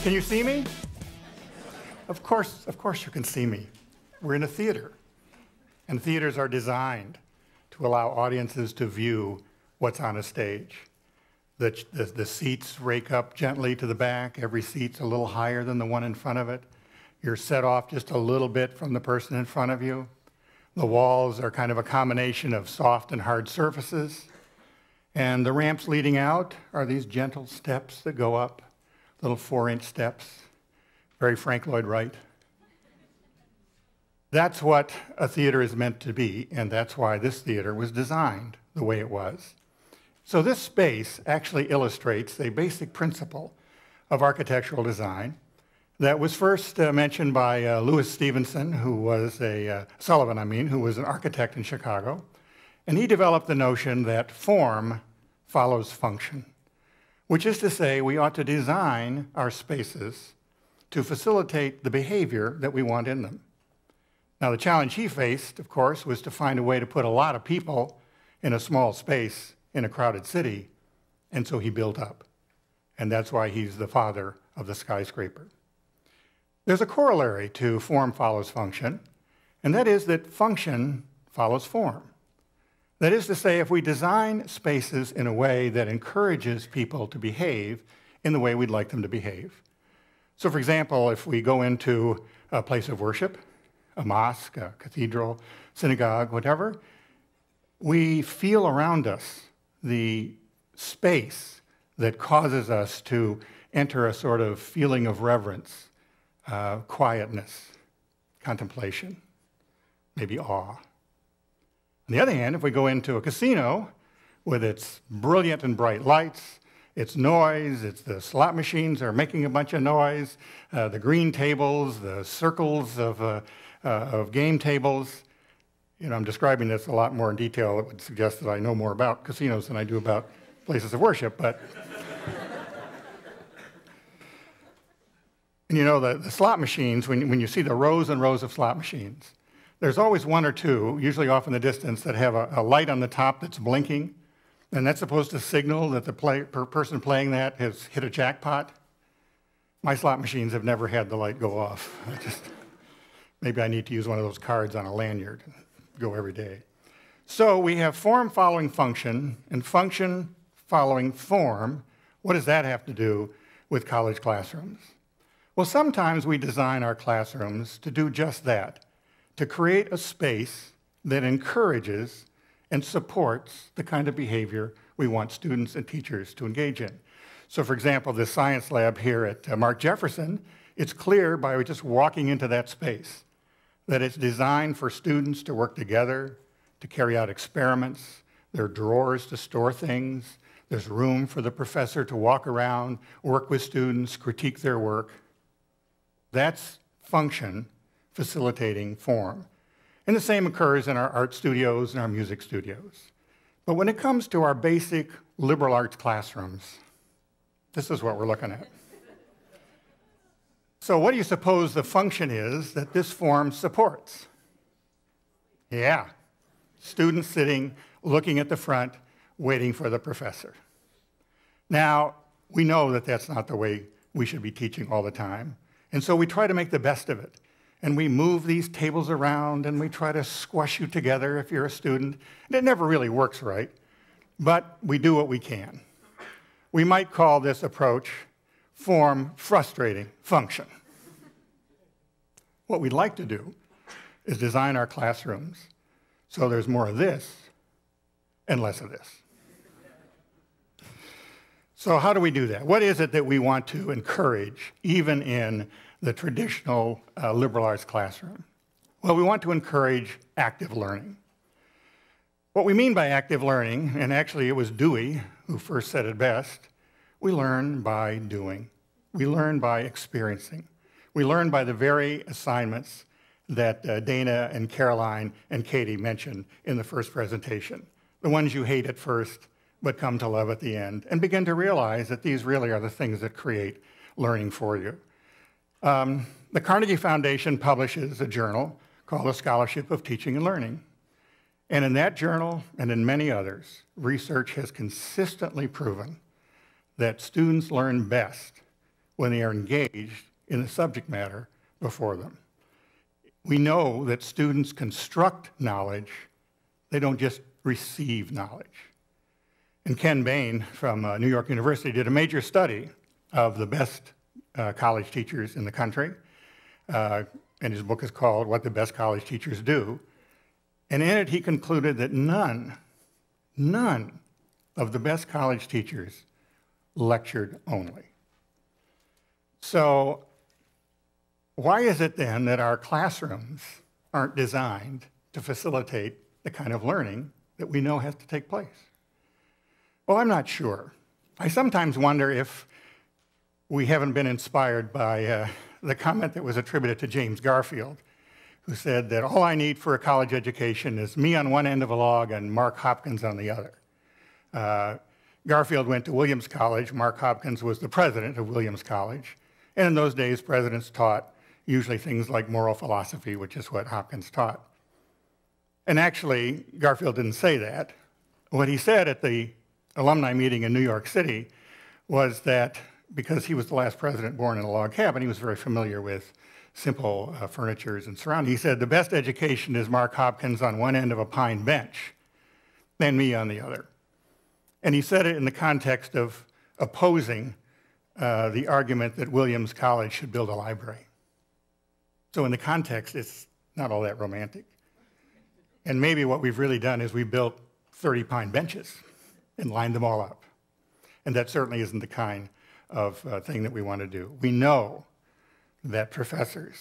Can you see me? Of course you can see me. We're in a theater, and theaters are designed to allow audiences to view what's on a stage. The seats rake up gently to the back. Every seat's a little higher than the one in front of it. You're set off just a little bit from the person in front of you. The walls are kind of a combination of soft and hard surfaces. And the ramps leading out are these gentle steps that go up, little 4-inch steps. Very Frank Lloyd Wright. That's what a theater is meant to be, and that's why this theater was designed the way it was. So this space actually illustrates a basic principle of architectural design that was first mentioned by Louis Stevenson, who was Sullivan, who was an architect in Chicago. And he developed the notion that form follows function, which is to say we ought to design our spaces to facilitate the behavior that we want in them. Now, the challenge he faced, of course, was to find a way to put a lot of people in a small space in a crowded city, and so he built up. And that's why he's the father of the skyscraper. There's a corollary to form follows function, and that is that function follows form. That is to say, if we design spaces in a way that encourages people to behave in the way we'd like them to behave. So, for example, if we go into a place of worship, a mosque, a cathedral, synagogue, whatever, we feel around us the space that causes us to enter a sort of feeling of reverence, quietness, contemplation, maybe awe. On the other hand, if we go into a casino with its brilliant and bright lights, its noise, the slot machines are making a bunch of noise, the green tables, the circles of game tables. You know, I'm describing this a lot more in detail. It would suggest that I know more about casinos than I do about places of worship, but and you know, the slot machines, when you see the rows and rows of slot machines, there's always one or two, usually off in the distance, that have a light on the top that's blinking, and that's supposed to signal that the person playing that has hit a jackpot. My slot machines have never had the light go off. Maybe I need to use one of those cards on a lanyard and go every day. So we have form following function and function following form. What does that have to do with college classrooms? Well, sometimes we design our classrooms to do just that, to create a space that encourages and supports the kind of behavior we want students and teachers to engage in. So, for example, this science lab here at Mark Jefferson, it's clear by just walking into that space that it's designed for students to work together, to carry out experiments. There are drawers to store things. There's room for the professor to walk around, work with students, critique their work. That's function facilitating form. And the same occurs in our art studios and our music studios. But when it comes to our basic liberal arts classrooms, this is what we're looking at. So what do you suppose the function is that this form supports? Yeah, students sitting, looking at the front, waiting for the professor. Now, we know that that's not the way we should be teaching all the time, and so we try to make the best of it. And we move these tables around, and we try to squash you together if you're a student. And it never really works right, but we do what we can. We might call this approach form frustrating function. What we'd like to do is design our classrooms so there's more of this and less of this. So how do we do that? What is it that we want to encourage, even in the traditional liberal arts classroom? Well, we want to encourage active learning. What we mean by active learning, and actually it was Dewey who first said it best, we learn by doing. We learn by experiencing. We learn by the very assignments that Dana and Caroline and Katie mentioned in the first presentation. The ones you hate at first, but come to love at the end, and begin to realize that these really are the things that create learning for you. The Carnegie Foundation publishes a journal called The Scholarship of Teaching and Learning. And in that journal, and in many others, research has consistently proven that students learn best when they are engaged in the subject matter before them. We know that students construct knowledge, they don't just receive knowledge. And Ken Bain from New York University did a major study of the best college teachers in the country, and his book is called What the Best College Teachers Do. And in it, he concluded that none of the best college teachers lectured only. So why is it then that our classrooms aren't designed to facilitate the kind of learning that we know has to take place? Well, I'm not sure. I sometimes wonder if we haven't been inspired by the comment that was attributed to James Garfield, who said that all I need for a college education is me on one end of a log and Mark Hopkins on the other. Garfield went to Williams College. Mark Hopkins was the president of Williams College. And in those days, presidents taught usually things like moral philosophy, which is what Hopkins taught. And actually, Garfield didn't say that. What he said at the alumni meeting in New York City was that because he was the last president born in a log cabin, he was very familiar with simple furnitures and surroundings. He said, the best education is Mark Hopkins on one end of a pine bench and me on the other. And he said it in the context of opposing the argument that Williams College should build a library. So in the context, it's not all that romantic. And maybe what we've really done is we built 30 pine benches and lined them all up. And that certainly isn't the kind of thing that we want to do. We know that professors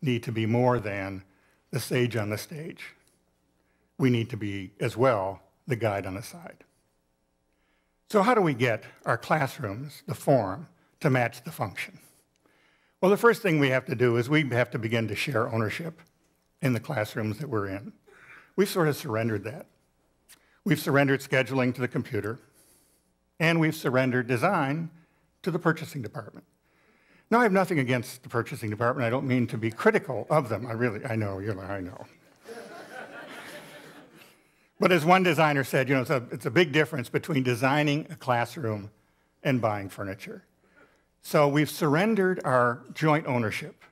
need to be more than the sage on the stage. We need to be, as well, the guide on the side. So how do we get our classrooms, the form, to match the function? Well, the first thing we have to do is we have to begin to share ownership in the classrooms that we're in. We've sort of surrendered that. We've surrendered scheduling to the computer, and we've surrendered design to the purchasing department. Now, I have nothing against the purchasing department. I don't mean to be critical of them. I know, I know. But as one designer said, it's a big difference between designing a classroom and buying furniture. So we've surrendered our joint ownership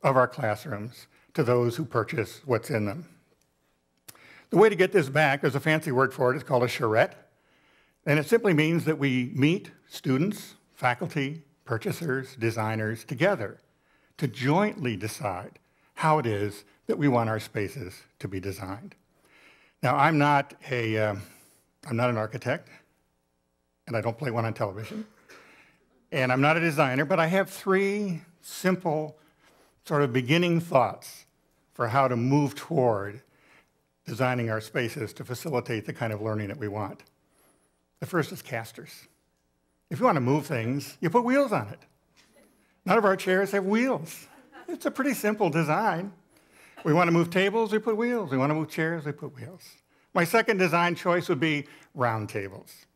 of our classrooms to those who purchase what's in them. The way to get this back, there's a fancy word for it, it's called a charrette. And it simply means that we meet students, faculty, purchasers, designers together to jointly decide how it is that we want our spaces to be designed. Now, I'm not an architect, and I don't play one on television, and I'm not a designer, but I have three simple sort of beginning thoughts for how to move toward designing our spaces to facilitate the kind of learning that we want. The first is casters. If you want to move things, you put wheels on it. None of our chairs have wheels. It's a pretty simple design. We want to move tables, we put wheels. We want to move chairs, we put wheels. My second design choice would be round tables.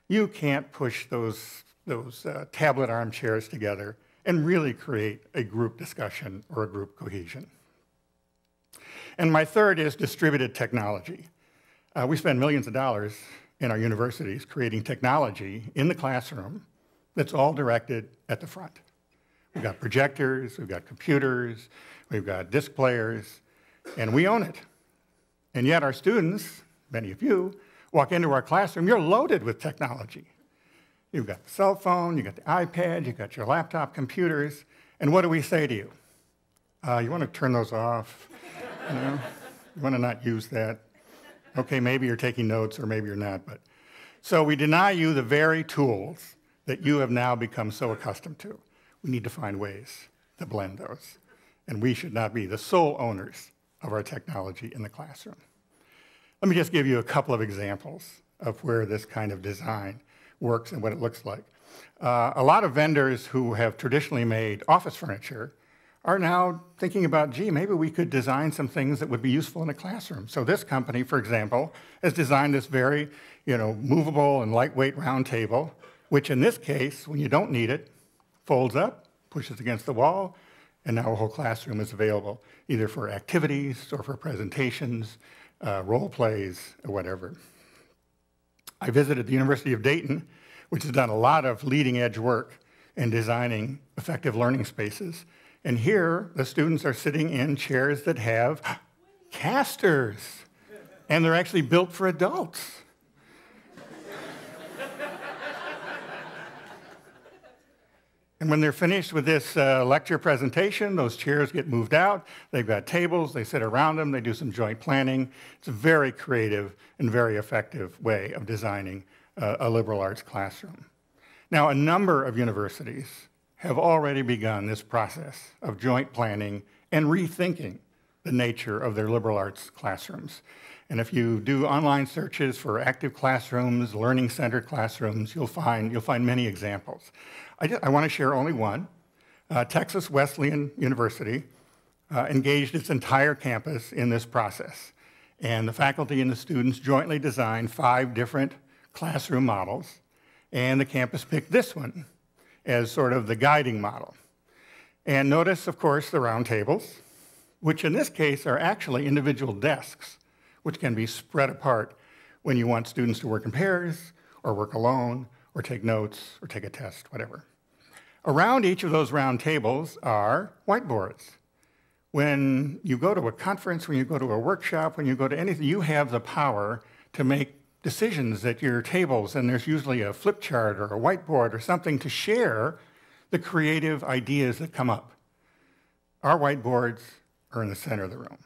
You can't push those tablet armchairs together and really create a group discussion or a group cohesion. And my third is distributed technology. We spend millions of dollars in our universities creating technology in the classroom that's all directed at the front. We've got projectors, we've got computers, we've got disc players, and we own it. And yet our students, many of you, walk into our classroom, you're loaded with technology. You've got the cell phone, you've got the iPad, you've got your laptop computers, and what do we say to you? You want to turn those off? You want to not use that? Okay, maybe you're taking notes or maybe you're not. But so we deny you the very tools that you have now become so accustomed to. We need to find ways to blend those. And we should not be the sole owners of our technology in the classroom. Let me just give you a couple of examples of where this kind of design works and what it looks like. A lot of vendors who have traditionally made office furniture are now thinking about, gee, maybe we could design some things that would be useful in a classroom. So this company, for example, has designed this very, movable and lightweight round table, which in this case, when you don't need it, folds up, pushes against the wall, and now a whole classroom is available, either for activities or for presentations, role plays, or whatever. I visited the University of Dayton, which has done a lot of leading edge work and designing effective learning spaces. And here, the students are sitting in chairs that have casters, and they're actually built for adults. And when they're finished with this lecture presentation, those chairs get moved out. They've got tables, they sit around them, they do some joint planning. It's a very creative and very effective way of designing a liberal arts classroom. Now, a number of universities have already begun this process of joint planning and rethinking the nature of their liberal arts classrooms. And if you do online searches for active classrooms, learning-centered classrooms, you'll find many examples. I want to share only one. Texas Wesleyan University engaged its entire campus in this process. And the faculty and the students jointly designed 5 different classroom models. And the campus picked this one as sort of the guiding model. And notice, of course, the round tables, which in this case are actually individual desks, which can be spread apart when you want students to work in pairs, or work alone, or take notes, or take a test, whatever. Around each of those round tables are whiteboards. When you go to a conference, when you go to a workshop, when you go to anything, you have the power to make decisions at your tables, and there's usually a flip chart or a whiteboard or something to share the creative ideas that come up. Our whiteboards are in the center of the room,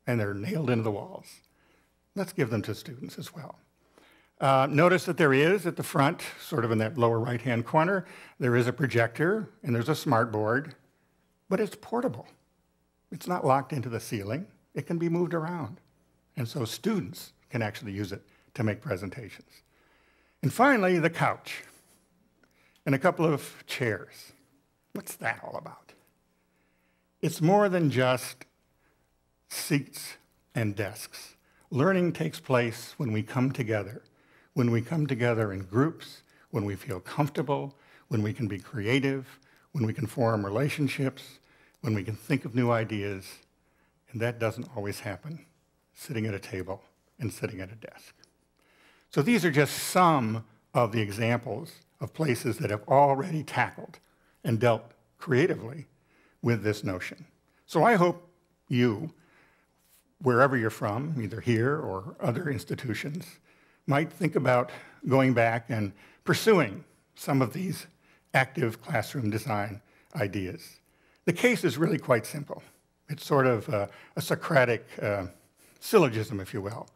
and they're nailed into the walls. Let's give them to students as well. Notice that there is at the front, sort of in that lower right-hand corner, there is a projector and there's a smart board, but it's portable. It's not locked into the ceiling. It can be moved around. And so students can actually use it to make presentations. And finally, the couch and a couple of chairs. What's that all about? It's more than just seats and desks. Learning takes place when we come together. When we come together in groups, when we feel comfortable, when we can be creative, when we can form relationships, when we can think of new ideas, and that doesn't always happen sitting at a table and sitting at a desk. So these are just some of the examples of places that have already tackled and dealt creatively with this notion. So I hope you, wherever you're from, either here or other institutions, might think about going back and pursuing some of these active classroom design ideas. The case is really quite simple. It's sort of a Socratic syllogism, if you will.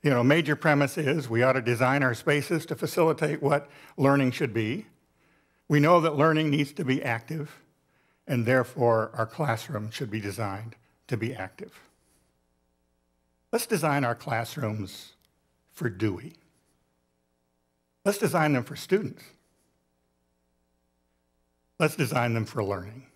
You know, major premise is we ought to design our spaces to facilitate what learning should be. We know that learning needs to be active, and therefore our classroom should be designed to be active. Let's design our classrooms for Dewey. Let's design them for students. Let's design them for learning.